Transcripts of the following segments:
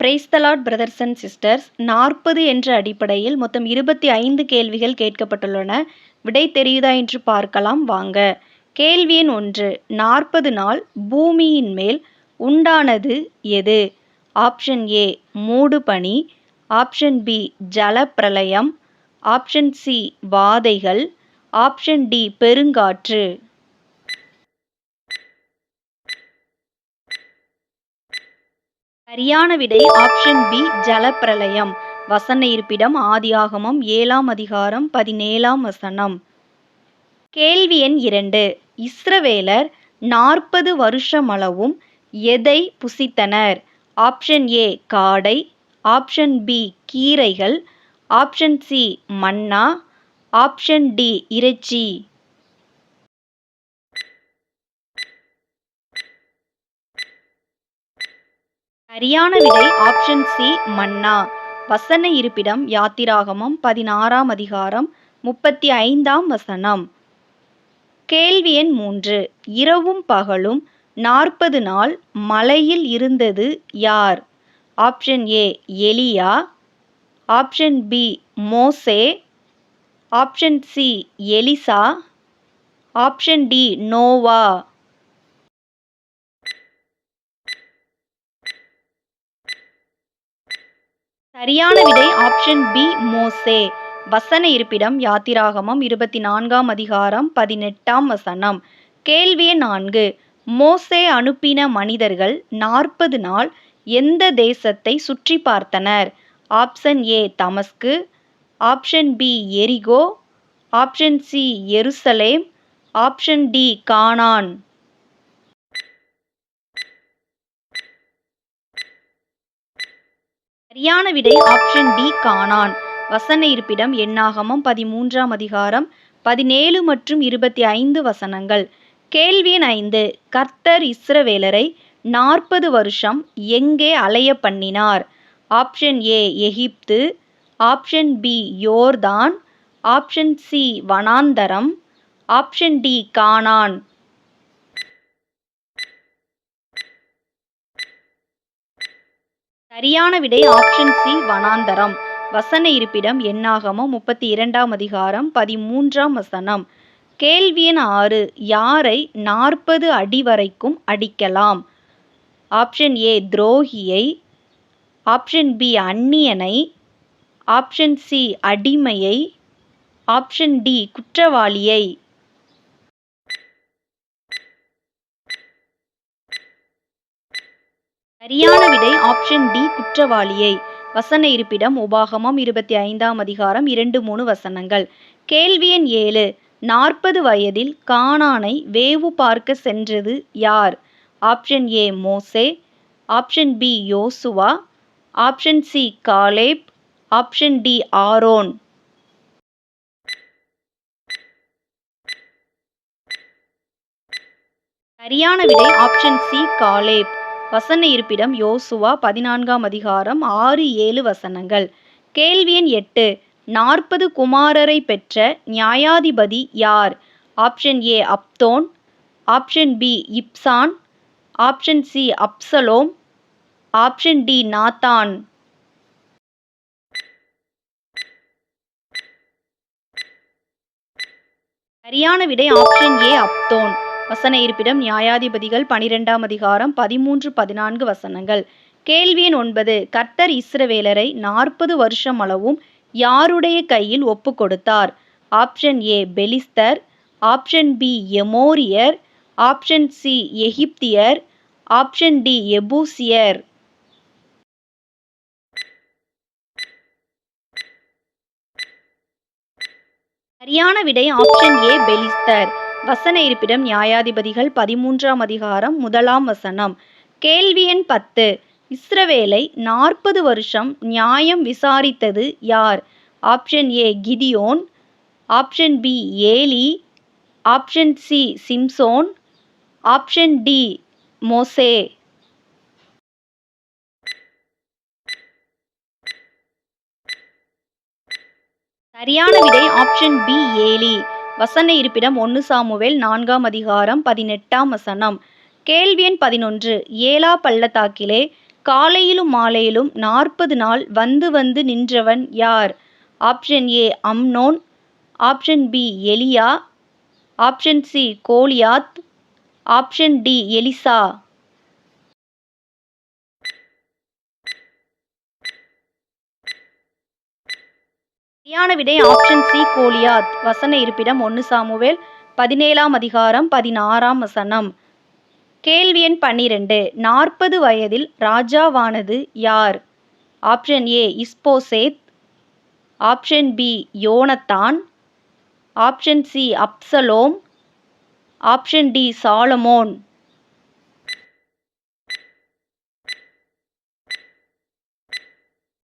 Praise the Lord brothers and sisters. 40 என்ற அடிப்படையில் மொத்தம் 25 கேள்விகள் கேட்கப்பட்டுள்ளன. விடை தெரியுதா என்று பார்க்கலாம் வாங்க. கேள்வி எண் 1. 40 நாள் பூமியின் மேல் உண்டானது எது? ஆப்ஷன் ஏ மூடுபனி, ஆப்ஷன் பி ஜலப்பிரளயம், ஆப்ஷன் சி வாதைகள், ஆப்ஷன் டி பெருங்காற்று. சரியான விடை ஆப்ஷன் பி ஜலப்பிரளயம். வசன இருப்பிடம் ஆதியாகமம் 7ஆம் அதிகாரம் 17ஆம் வசனம். கேள்வி எண் 2. இஸ்ரவேலர் 40 வருஷமளவும் எதை புசித்தனர்? ஆப்ஷன் ஏ காடை, ஆப்ஷன் பி கீரைகள், ஆப்ஷன் சி மன்னா, ஆப்ஷன் டி இறைச்சி. சரியான விடை ஆப்ஷன் சி மன்னா. வசன இருப்பிடம் யாத்திராகமம் 16ஆம் அதிகாரம் 35ஆம் வசனம். கேள்வி எண் 3. இரவும் பகலும் 40 நாள் மலையில் இருந்தது யார்? ஆப்ஷன் ஏ எலியா, ஆப்ஷன் பி மோசே, ஆப்ஷன் சி எலிசா, ஆப்ஷன் டி நோவா. சரியான விடை ஆப்ஷன் பி மோசே. வசன இருப்பிடம் யாத்திராகமம் 24ஆம் அதிகாரம் 18ஆம் வசனம். கேள்வி 4. மோசே அனுப்பின மனிதர்கள் 40 நாள் எந்த தேசத்தை சுற்றி பார்த்தனர்? ஆப்ஷன் ஏ தமஸ்கு, ஆப்ஷன் பி எரிகோ, ஆப்ஷன் சி எருசலேம், ஆப்ஷன் டி கானான். சரியான விடை ஆப்ஷன் டி கானான். வசன இருப்பிடம் எண்ணாகமம் 13ஆம் அதிகாரம் 17 மற்றும் 25 வசனங்கள். கேள்வி 5. கர்த்தர் இஸ்ரவேலரை 40 வருஷம் எங்கே அலைய பண்ணினார்? ஆப்ஷன் ஏ எகிப்து, ஆப்ஷன் பி யோர்தான், ஆப்ஷன் சி வனாந்தரம், ஆப்ஷன் டி கானான். சரியான விடை ஆப்ஷன் சி வனாந்தரம். வசன இருப்பிடம் எண்ணாகமம் 32ஆம் அதிகாரம் 13ஆம் வசனம். கேள்வி எண் 6. யாரை 40 அடி வரைக்கும் அடிக்கலாம்? ஆப்ஷன் ஏ துரோகியை, ஆப்ஷன் பி அந்நியனை, ஆப்ஷன் சி அடிமையை, ஆப்ஷன் டி குற்றவாளியை. சரியான விடை ஆப்ஷன் டி குற்றவாளியை. வசன இருப்பிடம் உபாகமம் 25ஆம் அதிகாரம் 2-3 வசனங்கள். கேள்வி எண் 7. 40 வயதில் கானானை வேவு பார்க்க சென்றது யார்? ஆப்ஷன் ஏ மோசே, ஆப்ஷன் பி யோசுவா, ஆப்ஷன் சி காலேப், ஆப்ஷன் டி ஆரோன். சரியான விடை ஆப்ஷன் சி காலேப். வசன இருப்பிடம் யோசுவா 14ஆம் அதிகாரம் 6-7 வசனங்கள். கேள்வி எண் 8. 40 குமாரரை பெற்ற நியாயாதிபதி யார்? ஆப்ஷன் ஏ அப்தோன், ஆப்ஷன் பி இப்சான், ஆப்ஷன் சி அப்சலோம், ஆப்ஷன் டி நாத்தான். சரியான விடை ஆப்ஷன் ஏ அப்தோன். வசன இருப்பிடம் நியாயாதிபதிகள் 12ஆம் அதிகாரம் 13-14 வசனங்கள். கேள்வி எண் 9. கர்த்தர் இஸ்ரவேலரை 40 வருஷம் அளவும் யாருடைய கையில் ஒப்பு கொடுத்தார்? ஆப்ஷன் ஏ பெலிஸ்தர், ஆப்ஷன் பி எமோரியர், ஆப்ஷன் சி எகிப்தியர், ஆப்ஷன் டி எபூசியர். சரியான விடை ஆப்ஷன் ஏ பெலிஸ்தர். வசன இருப்பிடம் நியாயாதிபதிகள் 13ஆம் அதிகாரம் 1ஆம் வசனம். கேள்வி எண் 10. இஸ்ரவேலை 40 வருஷம் நியாயம் விசாரித்தது யார்? ஆப்ஷன் ஏ கிதியோன், ஆப்ஷன் பி ஏலி, ஆப்ஷன் சி சிம்சோன், ஆப்ஷன் டி மோசே. சரியான விடை ஆப்ஷன் பி ஏலி. வசன இருப்பிடம் 1 சாமுவேல் 4ஆம் அதிகாரம் 18ஆம் வசனம். கேள்வி எண் 11. ஏலா பள்ளத்தாக்கிலே காலையிலும் மாலையிலும் 40 நாள் வந்து வந்து நின்றவன் யார்? ஆப்ஷன் ஏ அம்னோன், ஆப்ஷன் பி எலியா, ஆப்ஷன் சி கோலியாத், ஆப்ஷன் டி எலிசா. சரியான விடை ஆப்ஷன் சி கோலியாத். வசன இருப்பிடம் 1 சாமுவேல் 17ஆம் அதிகாரம் 16ஆம் வசனம். கேள்வி எண் 12. 40 வயதில் ராஜாவானது யார்? ஆப்ஷன் ஏ இஸ்போசேத், ஆப்ஷன் பி யோனத்தான், ஆப்ஷன் சி அப்சலோம், ஆப்ஷன் டி சாலமோன்.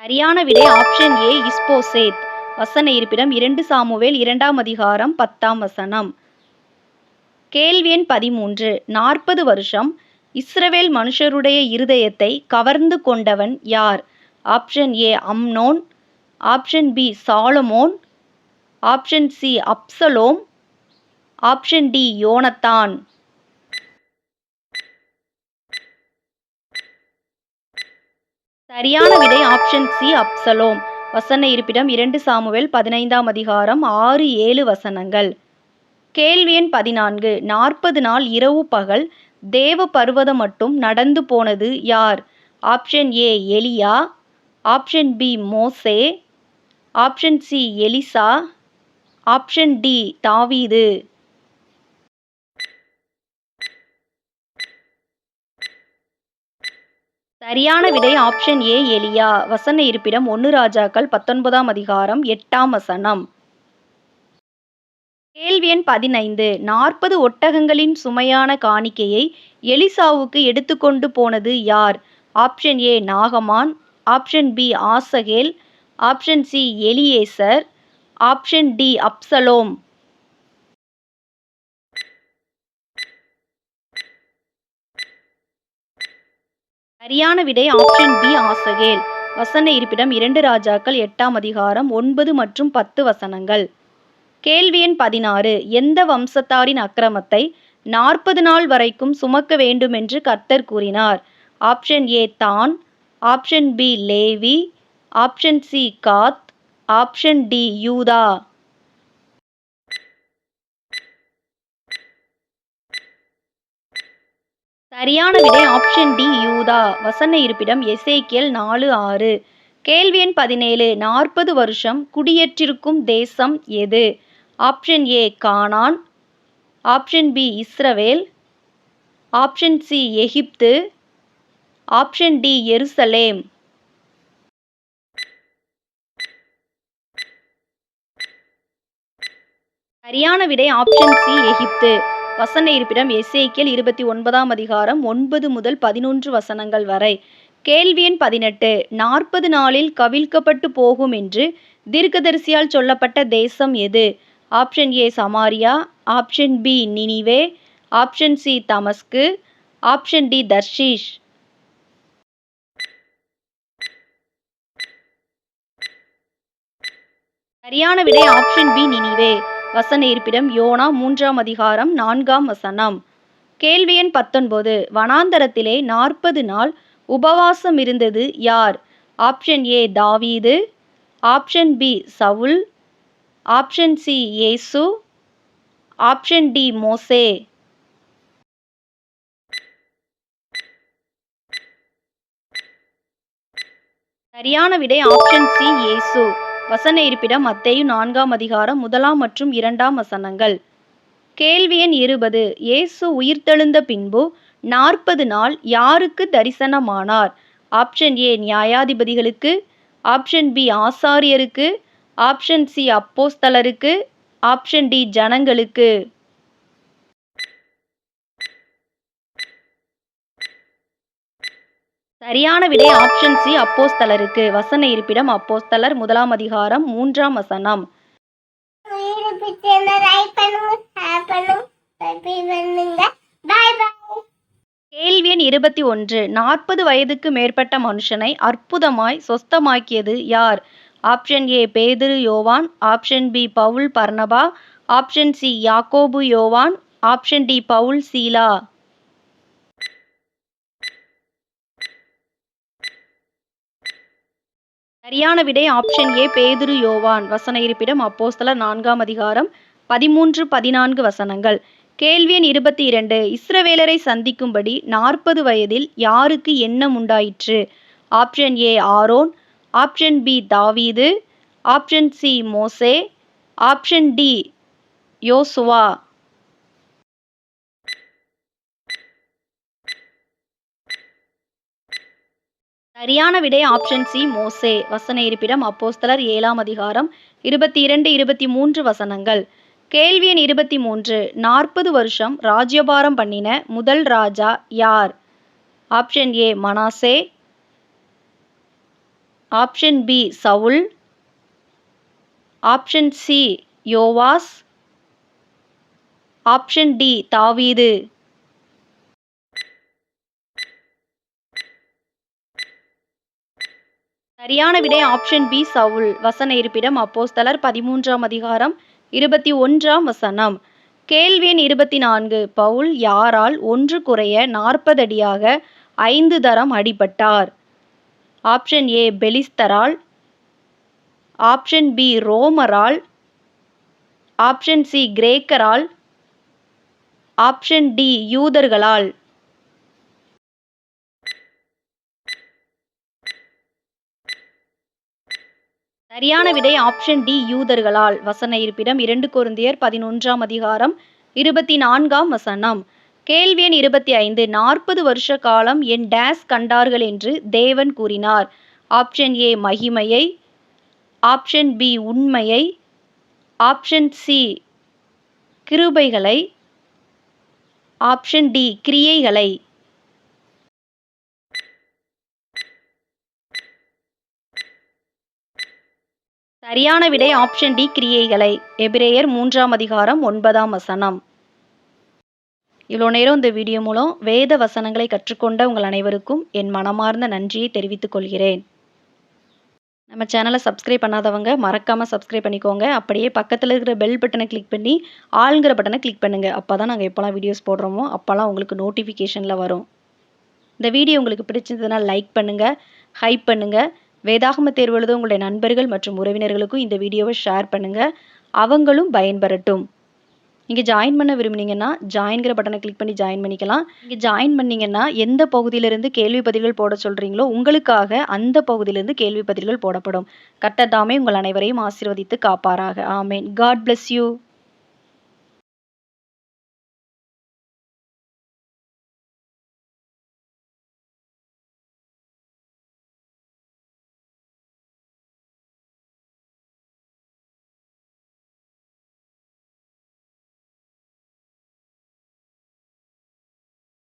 சரியான விடை ஆப்ஷன் ஏ இஸ்போசேத். வசன இருப்பிடம் 2 சாமுவேல் 2ஆம் அதிகாரம் 10ஆம் வசனம். கேள்வி எண் 13. 40 வருஷம் இஸ்ரவேல் மனுஷருடைய இருதயத்தை கவர்ந்து கொண்டவன் யார்? ஆப்ஷன் ஏ அம்னோன், ஆப்ஷன் பி சாலமோன், ஆப்ஷன் சி அப்சலோம், ஆப்ஷன் டி யோனத்தான். சரியான விடை ஆப்ஷன் சி அப்சலோம். வசன இருப்பிடம் 2 சாமுவேல் 15ஆம் அதிகாரம் 6, 7 வசனங்கள். கேள்வி எண் 14. 40 நாள் இரவு பகல் தேவ பர்வதம் மட்டும் நடந்து போனது யார்? ஆப்ஷன் ஏ எலியா, ஆப்ஷன் பி மோசே, ஆப்ஷன் சி எலிசா, ஆப்ஷன் டி தாவீது. சரியான விடை ஆப்ஷன் ஏ எலியா. வசன இருப்பிடம் 1 ராஜாக்கள் 19ஆம் அதிகாரம் 8ஆம் வசனம். கேள்வி எண் 15. 40 ஒட்டகங்களின் சுமையான காணிக்கையை எலிசாவுக்கு எடுத்துக்கொண்டு போனது யார்? ஆப்ஷன் ஏ நாகமான், ஆப்ஷன் பி ஆசகேல், ஆப்ஷன் சி எலியேசர், ஆப்ஷன் டி அப்சலோம். சரியான விடை ஆப்ஷன் பி ஆசகேல். வசன இருப்பிடம் 2 ராஜாக்கள் 8ஆம் அதிகாரம் 9 மற்றும் 10 வசனங்கள். கேள்வி எண் 16. எந்த வம்சத்தாரின் அக்கிரமத்தை 40 நாள் வரைக்கும் சுமக்க வேண்டுமென்று கர்த்தர் கூறினார்? ஆப்ஷன் ஏ தான், ஆப்ஷன் பி லேவி, ஆப்ஷன் சி காத், ஆப்ஷன் டி யூதா. சரியான விடை ஆப்ஷன் டி யூதா. வசன இருப்பிடம் எசேக்கியேல் 4:6. கேள்வி எண் 17. 40 வருஷம் குடியேற்றிருக்கும் தேசம் எது? ஆப்ஷன் ஏ கானான், ஆப்ஷன் பி இஸ்ரவேல், ஆப்ஷன் சி எகிப்து, ஆப்ஷன் டி எருசலேம். சரியான விடை ஆப்ஷன் சி எகிப்து. வசன இருப்பிடம் எசேக்கியேல் 29ஆம் அதிகாரம் 9 முதல் 11 வசனங்கள் வரை. கேள்வி எண் 18. 40 நாளில் கவிழ்க்கப்பட்டு போகும் என்று தீர்க்கதரிசியால் சொல்லப்பட்ட தேசம் எது? ஆப்ஷன் ஏ சமாரியா, ஆப்ஷன் பி நினிவே, ஆப்ஷன் சி தமஸ்கு, ஆப்ஷன் டி தர்ஷீஷ். சரியான விடை ஆப்ஷன் பி நினிவே. வசன இருப்பிடம் யோனா 3ஆம் அதிகாரம் 4ஆம் வசனம். கேள்வி எண் 19. வனாந்தரத்திலே 40 நாள் உபவாசம் இருந்தது யார்? ஆப்ஷன் ஏ தாவீது, ஆப்ஷன் பி சவுல், ஆப்ஷன் சி இயேசு, ஆப்ஷன் டி மோசே. சரியான விடை ஆப்ஷன் சி இயேசு. வசன இருப்பிடம் மத்தேயு 4ஆம் அதிகாரம் 1 மற்றும் 2 வசனங்கள். கேள்வி எண் 20. இயேசு உயிர்த்தெழுந்த பின்பு 40 நாள் யாருக்கு தரிசனமானார்? ஆப்ஷன் ஏ நியாயாதிபதிகளுக்கு, ஆப்ஷன் பி ஆசாரியருக்கு, ஆப்ஷன் சி அப்போஸ்தலருக்கு, ஆப்ஷன் டி ஜனங்களுக்கு. சரியான விடை ஆப்ஷன் சி அப்போஸ்தலருக்கு. வசன இருப்பிடம் அப்போஸ்தலர் 1ஆம் அதிகாரம் 3ஆம் வசனம். கேள்வி எண் 21. 40 வயதுக்கு மேற்பட்ட மனுஷனை அற்புதமாய் சொஸ்தமாக்கியது யார்? ஆப்ஷன் ஏ பேதுரு யோவான், ஆப்ஷன் பி பவுல் பர்னபா, ஆப்ஷன் சி யாக்கோபு யோவான், ஆப்ஷன் டி பவுல் சீலா. சரியான விடை ஆப்ஷன் ஏ பேதுரு யோவான். வசன இருப்பிடம் அப்போஸ்தலர் 4ஆம் அதிகாரம் 13, 14 வசனங்கள். கேள்வி எண் 22. இஸ்ரவேலரை சந்திக்கும்படி 40 வயதில் யாருக்கு எண்ணம் உண்டாயிற்று? ஆப்ஷன் ஏ ஆரோன், ஆப்ஷன் பி தாவீது, ஆப்ஷன் சி மோசே, ஆப்ஷன் டி யோசுவா. சரியான விடை ஆப்ஷன் சி மோசே. வசன இருப்பிடம் அப்போஸ்தலர் 7ஆம் அதிகாரம் 22, 23 வசனங்கள். கேள்வி எண் 23. 40 வருஷம் ராஜ்யபாரம் பண்ணின முதல் ராஜா யார்? ஆப்ஷன் ஏ மனாசே, ஆப்ஷன் பி சவுல், ஆப்ஷன் சி யோவாஸ், ஆப்ஷன் டி தாவீது. சரியான விடை ஆப்ஷன் பி சவுல். வசன இருப்பிடம் அப்போஸ்தலர் 13ஆம் அதிகாரம் 21ஆம் வசனம். கேள்வி எண் 24. பவுல் யாரால் ஒன்று குறைய 40 அடியாக 5 தரம் அடிபட்டார்? ஆப்ஷன் ஏ பெலிஸ்தரால், ஆப்ஷன் பி ரோமரால், ஆப்ஷன் சி கிரேக்கரால், ஆப்ஷன் டி யூதர்களால். சரியான விடை ஆப்ஷன் டி யூதர்களால். வசன இருப்பிடம் 2 கொரிந்தியர் 11ஆம் அதிகாரம் 24ஆம் வசனம். கேள்வி எண் 25. 40 வருஷ காலம் என் டேஸ் கண்டார்கள் என்று தேவன் கூறினார்? ஆப்ஷன் ஏ மகிமையை, ஆப்ஷன் பி உண்மையை, ஆப்ஷன் சி கிருபைகளை, ஆப்ஷன் டி கிரியைகளை. சரியான விடை ஆப்ஷன் டி கிரியைகளை. எபிரேயர் 3ஆம் அதிகாரம் 9ஆம் வசனம். இவ்வளோ நேரம் இந்த வீடியோ மூலம் வேத வசனங்களை கற்றுக்கொண்ட உங்கள் அனைவருக்கும் என் மனமார்ந்த நன்றியை தெரிவித்துக் கொள்கிறேன். நம்ம சேனலை சப்ஸ்கிரைப் பண்ணாதவங்க மறக்காமல் சப்ஸ்கிரைப் பண்ணிக்கோங்க. அப்படியே பக்கத்தில் இருக்கிற பெல் பட்டனை கிளிக் பண்ணி ஆளுங்கிற பட்டனை கிளிக் பண்ணுங்கள். அப்போ தான் நாங்கள் எப்போல்லாம் வீடியோஸ் போடுறோமோ அப்போல்லாம் உங்களுக்கு நோட்டிஃபிகேஷனில் வரும். இந்த வீடியோ உங்களுக்கு பிடிச்சிருந்ததுன்னா லைக் பண்ணுங்கள், ஹைப் பண்ணுங்கள். வேதாகம தேர்வு எழுத உங்களுடைய நண்பர்கள் மற்றும் உறவினர்களுக்கும் இந்த வீடியோவை ஷேர் பண்ணுங்கள். அவங்களும் பயன்பெறட்டும். நீங்கள் ஜாயின் பண்ண விரும்புனீங்கன்னா ஜாயின்கிற பட்டனை கிளிக் பண்ணி ஜாயின் பண்ணிக்கலாம். நீங்கள் ஜாயின் பண்ணிங்கன்னா எந்த பகுதியிலிருந்து கேள்வி பதில்கள் போட சொல்கிறீங்களோ உங்களுக்காக அந்த பகுதியிலிருந்து கேள்வி பதில்கள் போடப்படும். கர்த்தர் தாமே உங்கள் அனைவரையும் ஆசீர்வதித்து காப்பாராக. ஆமேன். God bless you.